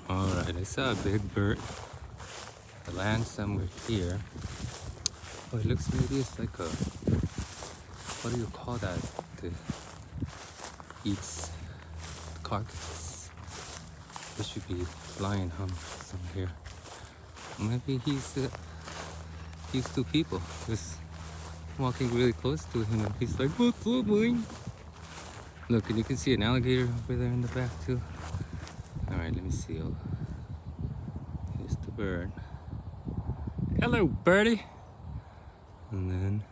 Alright, I saw a big bird. It lands somewhere here. Oh, it looks maybe it's like a, what do you call that? That eats carcasses. There should be flying somewhere here. Maybe he's two people. Just walking really close to him and he's like, what's up, boy? Look, and you can see an alligator over there in the back too. Alright, let me see. Oh, here's the bird. Hello, birdie! And then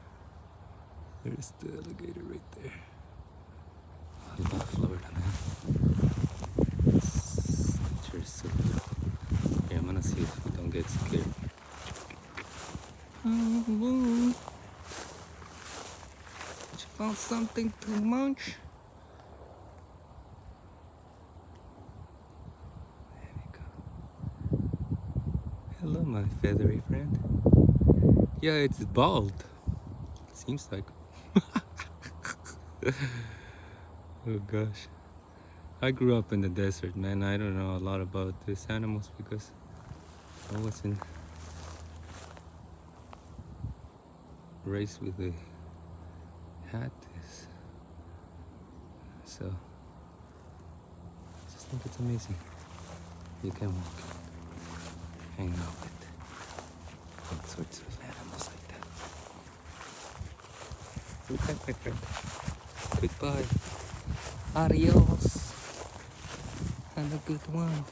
there's the alligator right there. I love Florida, man. This nature is so beautiful. Here, I'm gonna see if we don't get scared. Oh, you found something to munch? There we go. Hello, my feathery friend. Yeah, it's bald. Seems like. Oh gosh. I grew up in the desert, man. I don't know a lot about these animals because I wasn't raised with the hat is. So I just think it's amazing. You can walk, hang out with all sorts of animals like that. Okay, my friend. Goodbye. Adios. Have a good one.